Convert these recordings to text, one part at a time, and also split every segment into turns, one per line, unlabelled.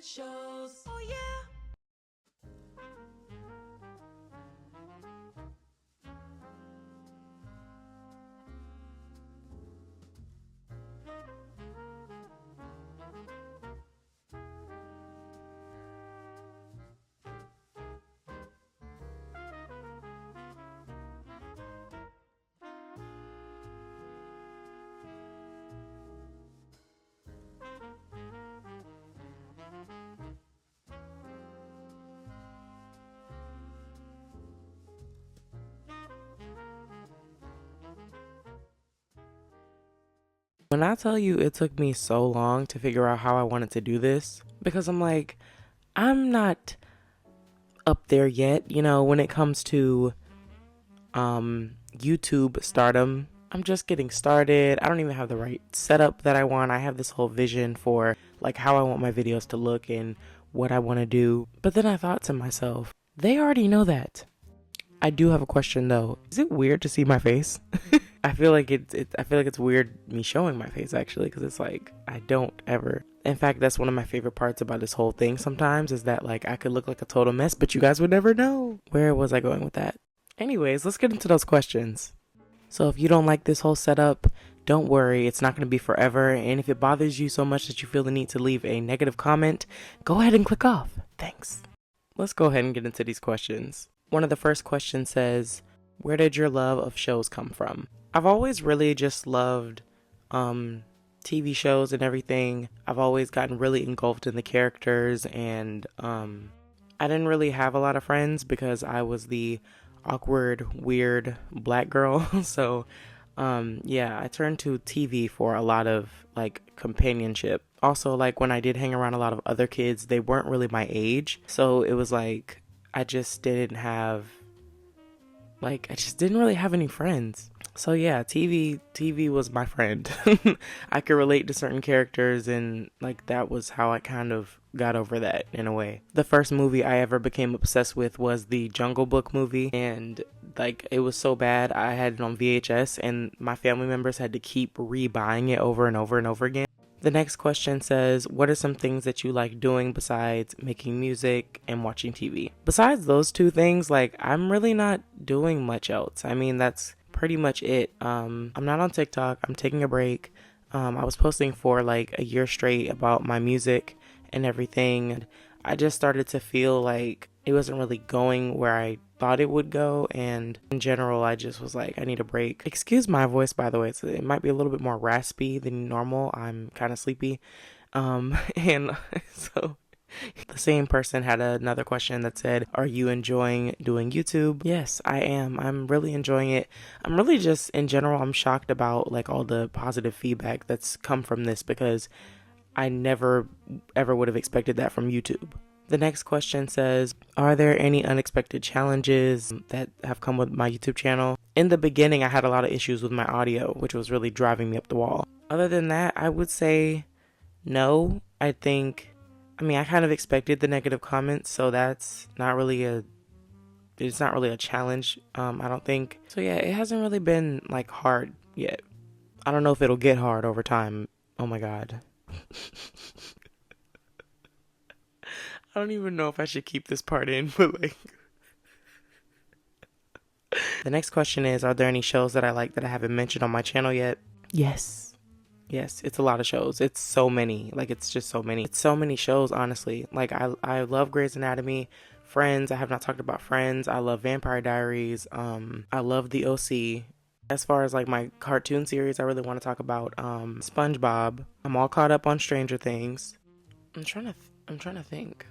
favorite shows. Oh yeah.
When I tell you it took me so long to figure out how I wanted to do this, because I'm like, I'm not up there yet, when it comes to YouTube stardom. I'm just getting started. I don't even have the right setup that I want. I have this whole vision for like how I want my videos to look and what I want to do. But then I thought to myself, they already know that. I do have a question though. Is it weird to see my face? I feel like I feel like it's weird me showing my face actually, because it's like I don't ever. In fact, that's one of my favorite parts about this whole thing sometimes, is that like I could look like a total mess, but you guys would never know. Where was I going with that? Anyways, let's get into those questions. So if you don't like this whole setup, don't worry, it's not going to be forever. And if it bothers you so much that you feel the need to leave a negative comment, go ahead and click off. Thanks. Let's go ahead and get into these questions. One of the first questions says, where did your love of shows come from? I've always really just loved TV shows and everything. I've always gotten really engulfed in the characters, and I didn't really have a lot of friends because I was the awkward, weird black girl. So yeah, I turned to TV for a lot of like companionship. Also, like when I did hang around a lot of other kids, they weren't really my age, so it was like I just didn't really have any friends. So yeah, TV was my friend. I could relate to certain characters, and like that was how I kind of got over that in a way. The first movie I ever became obsessed with was the Jungle Book movie, and like it was so bad I had it on VHS, and my family members had to keep rebuying it over and over and over again. The next question says, what are some things that you like doing besides making music and watching TV? Besides those two things, like I'm really not doing much else. I mean, that's pretty much it. I'm not on TikTok. I'm taking a break. I was posting for like a year straight about my music and everything. I just started to feel like it wasn't really going where I thought it would go, and in general I just was like, I need a break. Excuse my voice, by the way, it might be a little bit more raspy than normal. I'm kind of sleepy. And so the same person had another question that said, are you enjoying doing YouTube? Yes, I am. I'm really enjoying it. I'm really just, in general, I'm shocked about like all the positive feedback that's come from this, because I never ever would have expected that from YouTube. The next question says, are there any unexpected challenges that have come with my YouTube channel? In the beginning, I had a lot of issues with my audio, which was really driving me up the wall. Other than that, I would say no. I kind of expected the negative comments, so it's not really a challenge, I don't think. So yeah, it hasn't really been like hard yet. I don't know if it'll get hard over time. Oh my God. I don't even know if I should keep this part in, but like. The next question is, are there any shows that I like that I haven't mentioned on my channel yet? Yes. Yes, it's a lot of shows. It's so many. Like, it's just so many. It's so many shows, honestly. Like, I love Grey's Anatomy, Friends. I have not talked about Friends. I love Vampire Diaries. I love The OC. As far as like my cartoon series, I really want to talk about SpongeBob. I'm all caught up on Stranger Things. I'm trying to think.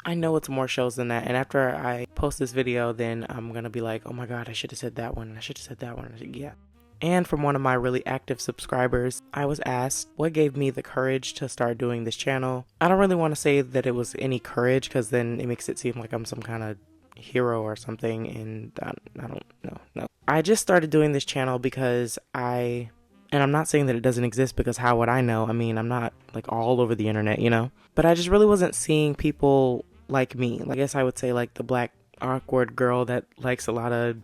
I know it's more shows than that, and after I post this video, then I'm gonna be like, oh my God, I should have said that one, and I should have said that one. Yeah. And from one of my really active subscribers, I was asked what gave me the courage to start doing this channel. I don't really want to say that it was any courage, because then it makes it seem like I'm some kind of hero or something, and I don't know. No. I just started doing this channel because and I'm not saying that it doesn't exist, because how would I know? I mean, I'm not like all over the internet, But I just really wasn't seeing people like me. I guess I would say like the black awkward girl that likes a lot of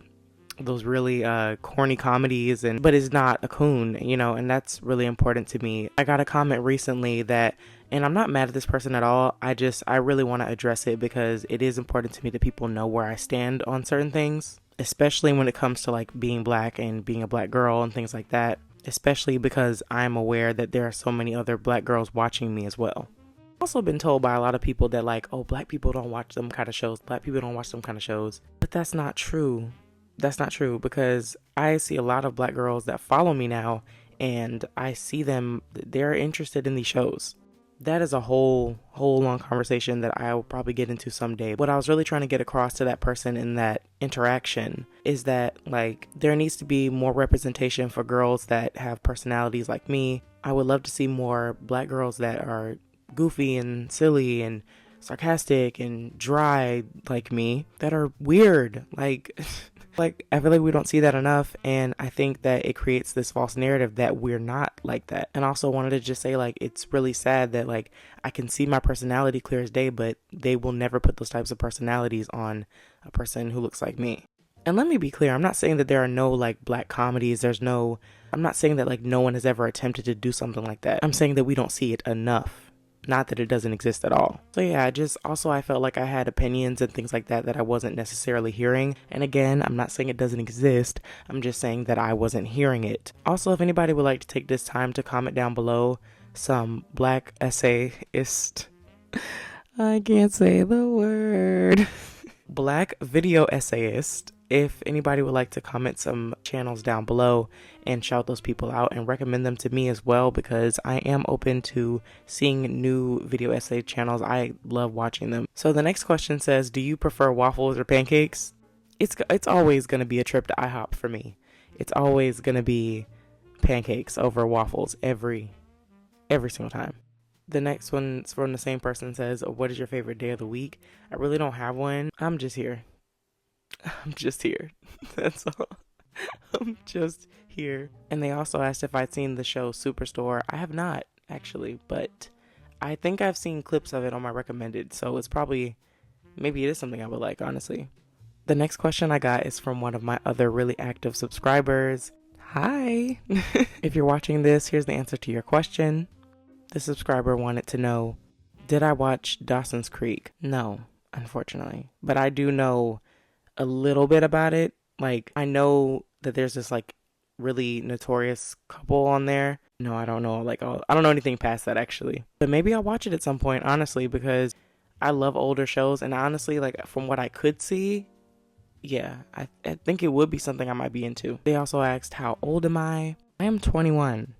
those really corny comedies, but is not a coon, and that's really important to me. I got a comment recently that And I'm not mad at this person at all. I really want to address it because it is important to me that people know where I stand on certain things, especially when it comes to like being black and being a black girl and things like that, especially because I'm aware that there are so many other black girls watching me as well. I've also been told by a lot of people that like, oh, black people don't watch them kind of shows. Black people don't watch them kind of shows. But that's not true. That's not true because I see a lot of black girls that follow me now and I see them, they're interested in these shows. That is a whole long conversation that I will probably get into someday. What I was really trying to get across to that person in that interaction is that like there needs to be more representation for girls that have personalities like me. I would love to see more black girls that are goofy and silly and sarcastic and dry like me, that are weird. Like I feel like we don't see that enough, and I think that it creates this false narrative that we're not like that. And also wanted to just say like it's really sad that like I can see my personality clear as day, but they will never put those types of personalities on a person who looks like me. And let me be clear, I'm not saying that there are no like black comedies, I'm not saying that like no one has ever attempted to do something like that. I'm saying that we don't see it enough. Not that it doesn't exist at all. So yeah, I felt like I had opinions and things like that I wasn't necessarily hearing. And again, I'm not saying it doesn't exist. I'm just saying that I wasn't hearing it. Also, if anybody would like to take this time to comment down below some black essayist, I can't say the word, black video essayist. If anybody would like to comment some channels down below and shout those people out and recommend them to me as well, because I am open to seeing new video essay channels. I love watching them. So the next question says, do you prefer waffles or pancakes? It's always going to be a trip to IHOP for me. It's always going to be pancakes over waffles every single time. The next one's from the same person, says, what is your favorite day of the week? I really don't have one. I'm just here. That's all. I'm just here. And they also asked if I'd seen the show Superstore. I have not, actually, but I think I've seen clips of it on my recommended, so maybe it is something I would like, honestly. The next question I got is from one of my other really active subscribers. Hi! If you're watching this, here's the answer to your question. The subscriber wanted to know, did I watch Dawson's Creek? No, unfortunately. But I do know a little bit about it. Like, I know that there's this like really notorious couple on there. No, I don't know. I don't know anything past that, actually. But maybe I'll watch it at some point, honestly, because I love older shows. And honestly, like from what I could see, yeah, I think it would be something I might be into. They also asked, how old am I? I am 21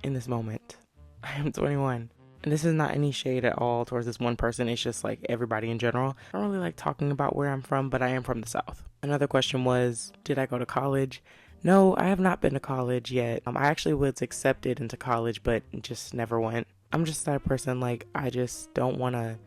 in this moment. I am 21. And this is not any shade at all towards this one person. It's just like everybody in general. I don't really like talking about where I'm from, but I am from the South. Another question was, did I go to college? No, I have not been to college yet. I actually was accepted into college, but just never went. I'm just that person, like, I just don't want to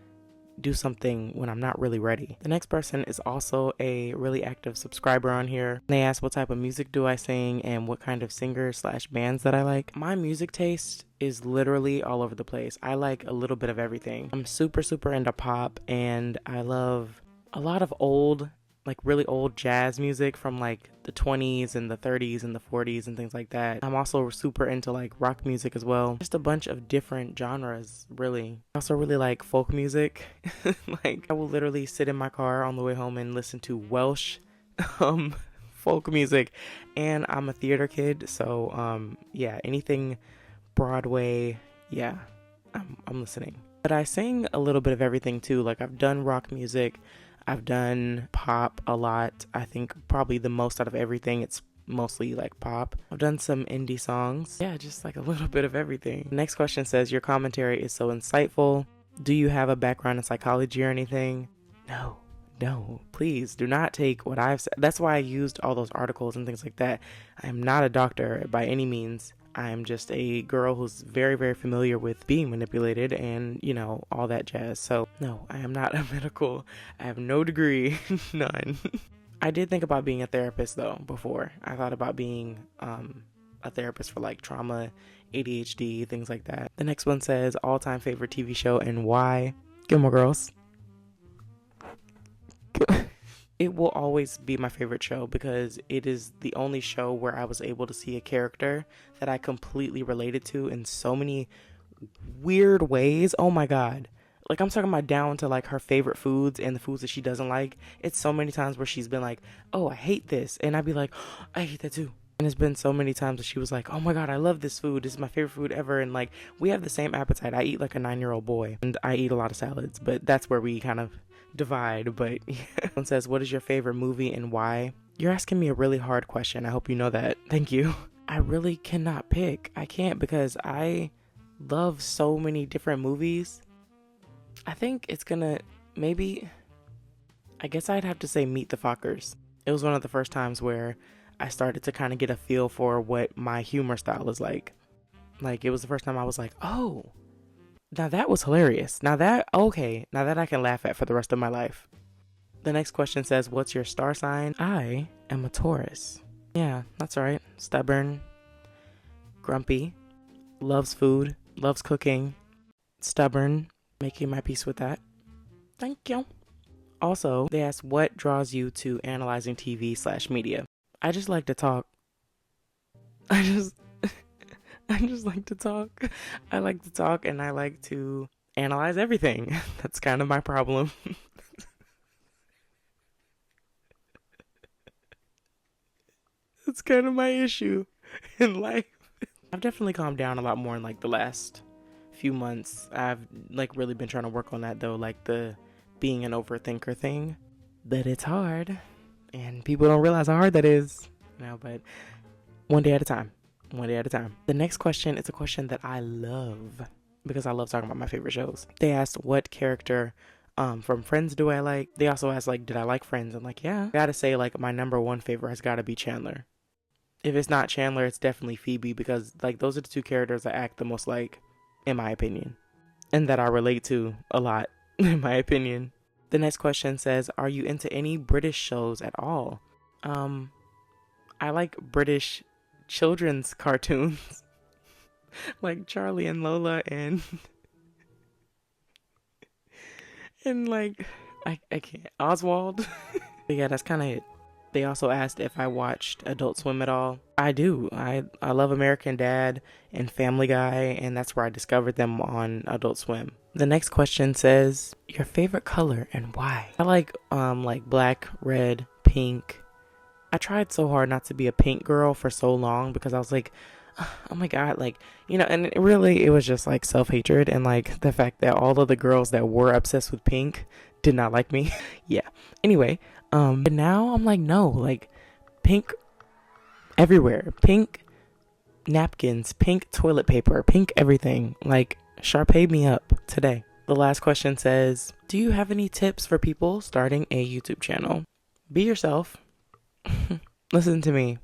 do something when I'm not really ready. The next person is also a really active subscriber on here. They asked what type of music do I sing and what kind of singers/bands that I like. My music taste is literally all over the place. I like a little bit of everything. I'm super into pop, and I love a lot of old, like really old jazz music from like the 20s and the 30s and the 40s and things like that. I'm also super into like rock music as well. Just a bunch of different genres, really. I also really like folk music. Like, I will literally sit in my car on the way home and listen to Welsh folk music. And I'm a theater kid, so yeah, anything Broadway, yeah, I'm listening. But I sing a little bit of everything too. Like, I've done rock music, I've done pop a lot. I think probably the most out of everything, it's mostly like pop. I've done some indie songs. Yeah, just like a little bit of everything. Next question says, your commentary is so insightful. Do you have a background in psychology or anything? No, please do not take what I've said. That's why I used all those articles and things like that. I am not a doctor by any means. I'm just a girl who's very familiar with being manipulated and, you know, all that jazz. So no, I am not a medical. I have no degree, none. I did think about being a therapist though before. I thought about being a therapist for like trauma, ADHD, things like that. The next one says, all-time favorite TV show and why? Gilmore Girls. It will always be my favorite show because it is the only show where I was able to see a character that I completely related to in so many weird ways. Oh my God. Like, I'm talking about down to like her favorite foods and the foods that she doesn't like. It's so many times where she's been like, oh, I hate this. And I'd be like, oh, I hate that too. And it's been so many times that she was like, oh my God, I love this food. This is my favorite food ever. And like, we have the same appetite. I eat like a 9-year-old boy and I eat a lot of salads, but that's where we kind of divide. But yeah. One says, what is your favorite movie and why? You're asking me a really hard question. I hope you know that. Thank you. I really cannot pick. I can't because I love so many different movies. I think it's gonna, maybe, I guess I'd have to say Meet the Fockers. It was one of the first times where I started to kind of get a feel for what my humor style is like. Like, it was the first time I was like, oh, now that was hilarious. Now that I can laugh at for the rest of my life. The next question says, what's your star sign? I am a Taurus. Yeah, that's right. Stubborn, grumpy, loves food, loves cooking, stubborn, making my peace with that. Thank you. Also, they asked, what draws you to analyzing TV/media? I just like to talk. I just like to talk. I like to talk and I like to analyze everything. That's kind of my problem. That's kind of my issue in life. I've definitely calmed down a lot more in like the last few months. I've like really been trying to work on that though, like the being an overthinker thing. But it's hard and people don't realize how hard that is. But one day at a time. The next question is a question that I love because I love talking about my favorite shows. They asked, what character from Friends do I like? They also asked, like, did I like Friends? I'm like, yeah. I gotta say, like, my number one favorite has gotta be Chandler. If it's not Chandler, it's definitely Phoebe because, like, those are the two characters I act the most like, in my opinion. And that I relate to a lot, in my opinion. The next question says, are you into any British shows at all? I like British children's cartoons. Like Charlie and Lola and like I can't, Oswald. But yeah, that's kind of it. They also asked if I watched Adult Swim at all. I do. I love American Dad and Family Guy, and that's where I discovered them on Adult Swim. The next question says, your favorite color and why? I like black, red, pink. I tried so hard not to be a pink girl for so long because I was like, oh my God, like, and it was just like self-hatred and like the fact that all of the girls that were obsessed with pink did not like me. Yeah. Anyway, but now I'm like, no, like pink everywhere, pink napkins, pink toilet paper, pink everything. Like, Sharpay me up today. The last question says, do you have any tips for people starting a YouTube channel? Be yourself. Listen to me.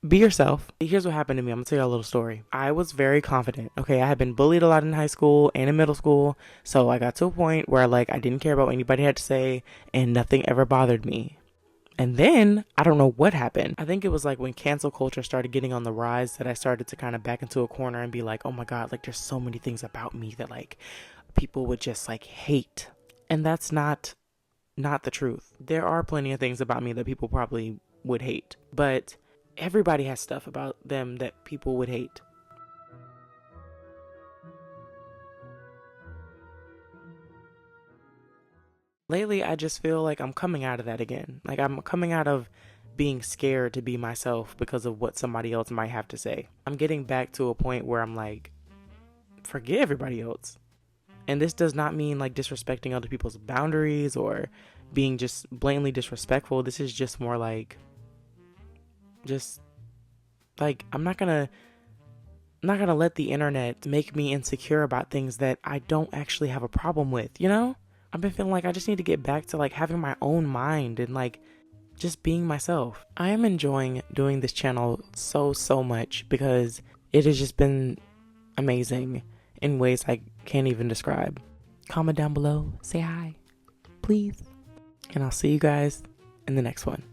Be yourself. Here's what happened to me. I'm gonna tell you a little story. I was very confident. Okay, I had been bullied a lot in high school and in middle school. So I got to a point where like I didn't care about what anybody had to say and nothing ever bothered me. And then I don't know what happened. I think it was like when cancel culture started getting on the rise that I started to kind of back into a corner and be like, oh my God, like there's so many things about me that like people would just like hate. And that's not the truth. There are plenty of things about me that people probably would hate, but everybody has stuff about them that people would hate. Lately, I just feel like I'm coming out of that again. Like I'm coming out of being scared to be myself because of what somebody else might have to say. I'm getting back to a point where I'm like, forget everybody else. And this does not mean like disrespecting other people's boundaries or being just blatantly disrespectful. This is just more like, I'm not gonna let the internet make me insecure about things that I don't actually have a problem with, I've been feeling like I just need to get back to like having my own mind and like just being myself. I am enjoying doing this channel so much because it has just been amazing in ways I can't even describe. Comment down below, say hi, please. And I'll see you guys in the next one.